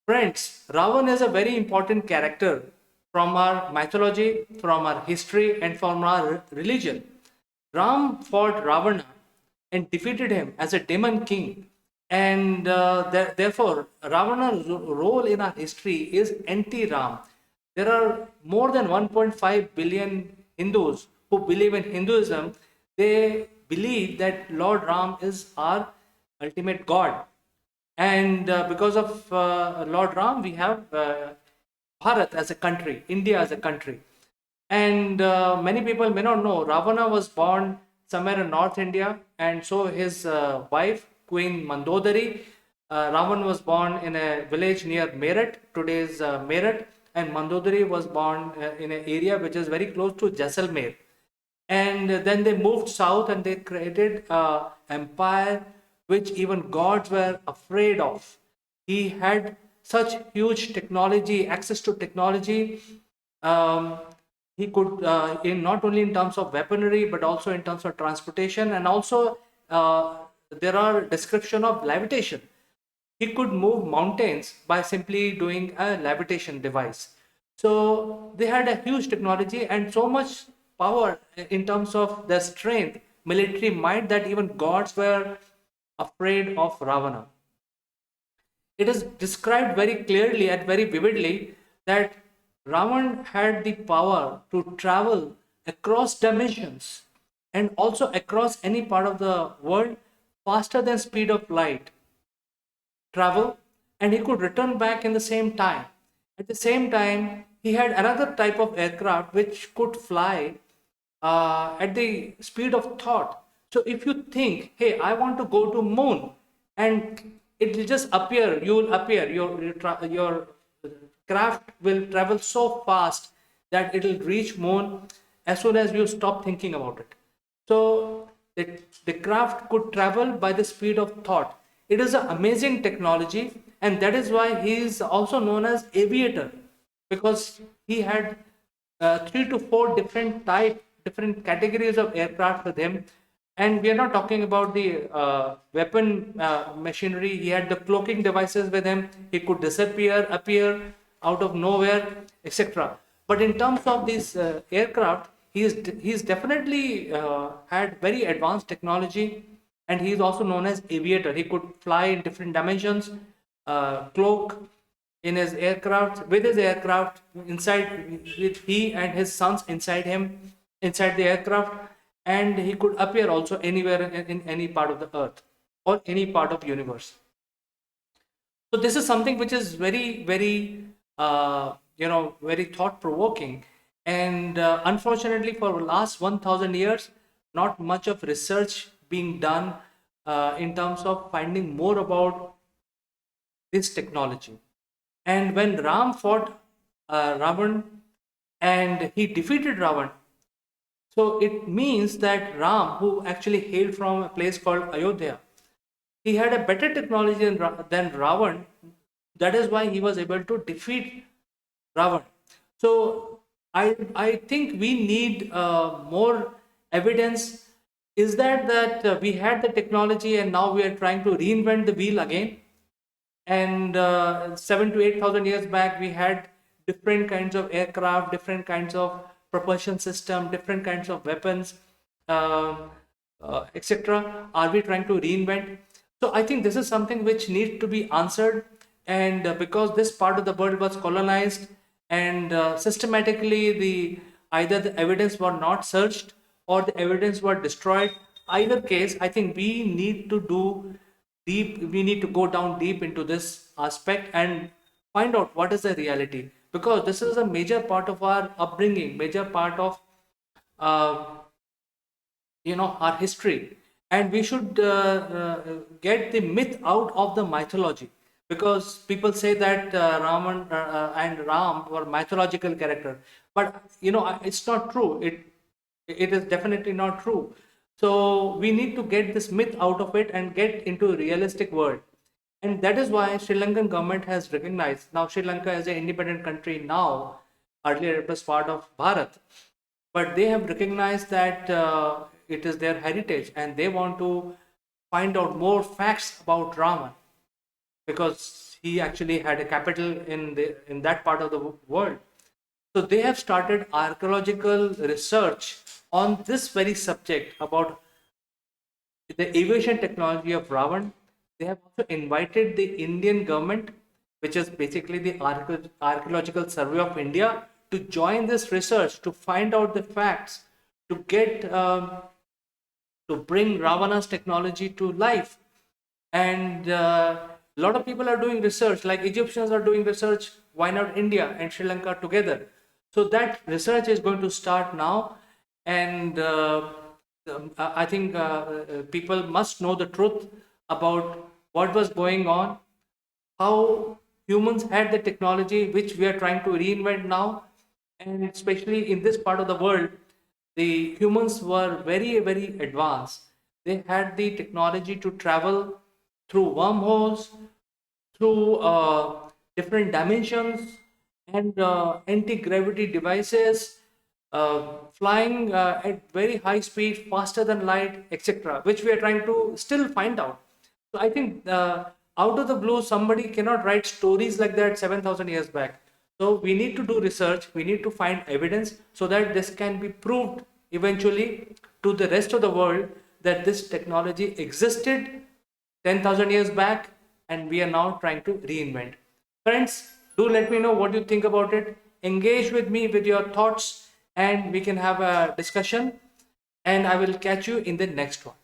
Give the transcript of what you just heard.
Friends, Ravan is a very important character from our mythology, from our history, and from our religion. Ram fought Ravana and defeated him as a demon king. And therefore, Ravana's role in our history is anti Ram. There are more than 1.5 billion Hindus who believe in Hinduism. They believe that Lord Ram is our ultimate God. And because of Lord Ram, we have Bharat as a country, India as a country. And many people may not know, Ravana was born somewhere in North India, and so his wife, Queen Mandodari. Ravan was born in a village near Meerut, today's Meerut, and Mandodari was born in an area which is very close to Jaisalmer. And then they moved south and they created an empire which even gods were afraid of. He had such huge technology, access to technology. um, he could in not only in terms of weaponry but also in terms of transportation, and also uh, there are description of levitation. He could move mountains by simply doing a levitation device. So they had a huge technology and so much power in terms of their strength, military might, that even gods were afraid of Ravana. It is described very clearly and very vividly that Ravan had the power to travel across dimensions and also across any part of the world faster than speed of light travel, and he could return back in the same time. At the same time, he had another type of aircraft which could fly at the speed of thought. So if you think, hey, I want to go to moon, and it will just appear, you will appear, your craft will travel so fast that it will reach moon as soon as you stop thinking about it. So the craft could travel by the speed of thought. It is an amazing technology, and that is why he is also known as Aviator, because he had three to four different categories of aircraft with him. And we are not talking about the weapon machinery. He had the cloaking devices with him. He could disappear, appear out of nowhere, etc. But in terms of these aircraft, he's definitely had very advanced technology, and he is also known as Aviator. He could fly in different dimensions, cloak in his aircraft, with his aircraft inside, with he and his sons inside him, inside the aircraft, and he could appear also anywhere in any part of the earth or any part of universe. So this is something which is very very thought provoking, and unfortunately for the last 1000 years, not much of research being done in terms of finding more about this technology. And when Ram fought Ravan and he defeated Ravan, so it means that Ram, who actually hailed from a place called Ayodhya, he had a better technology than Ravan. That is why he was able to defeat Ravan. So I think we need more evidence. Is that we had the technology and now we are trying to reinvent the wheel again? And 7 to 8 thousand years back, we had different kinds of aircraft, different kinds of propulsion system, different kinds of weapons, etc. Are we trying to reinvent? So I think this is something which needs to be answered. And because this part of the world was colonized, and systematically the either the evidence were not searched or the evidence were destroyed, either case, I think we need to go down deep into this aspect and find out what is the reality, because this is a major part of our upbringing, major part of uh, our history, and we should get the myth out of the mythology, because people say that Raman and Ram were mythological character, but it's not true. It is definitely not true. So we need to get this myth out of it and get into a realistic world. And that is why Sri Lankan government has recognized, now Sri Lanka is an independent country now. Earlier it was part of Bharat, but they have recognized that it is their heritage, and they want to find out more facts about Raman, because he actually had a capital in that part of the world. So they have started archaeological research on this very subject about the aviation technology of Ravan. They have also invited the Indian government, which is basically the Archaeological Survey of India, to join this research to find out the facts, to get to bring Ravana's technology to life. And a lot of people are doing research, like Egyptians are doing research. Why not India and Sri Lanka together? So that research is going to start now, and I think people must know the truth about what was going on, how humans had the technology which we are trying to reinvent now, and especially in this part of the world, the humans were very, very advanced. They had the technology to travel through wormholes, through different dimensions, and anti-gravity devices, flying at very high speed, faster than light, etc., which we are trying to still find out. So I think out of the blue, somebody cannot write stories like that 7,000 years back. So we need to do research, we need to find evidence so that this can be proved eventually to the rest of the world that this technology existed 10,000 years back, and we are now trying to reinvent. Friends, do let me know what you think about it. Engage with me with your thoughts, and we can have a discussion. And I will catch you in the next one.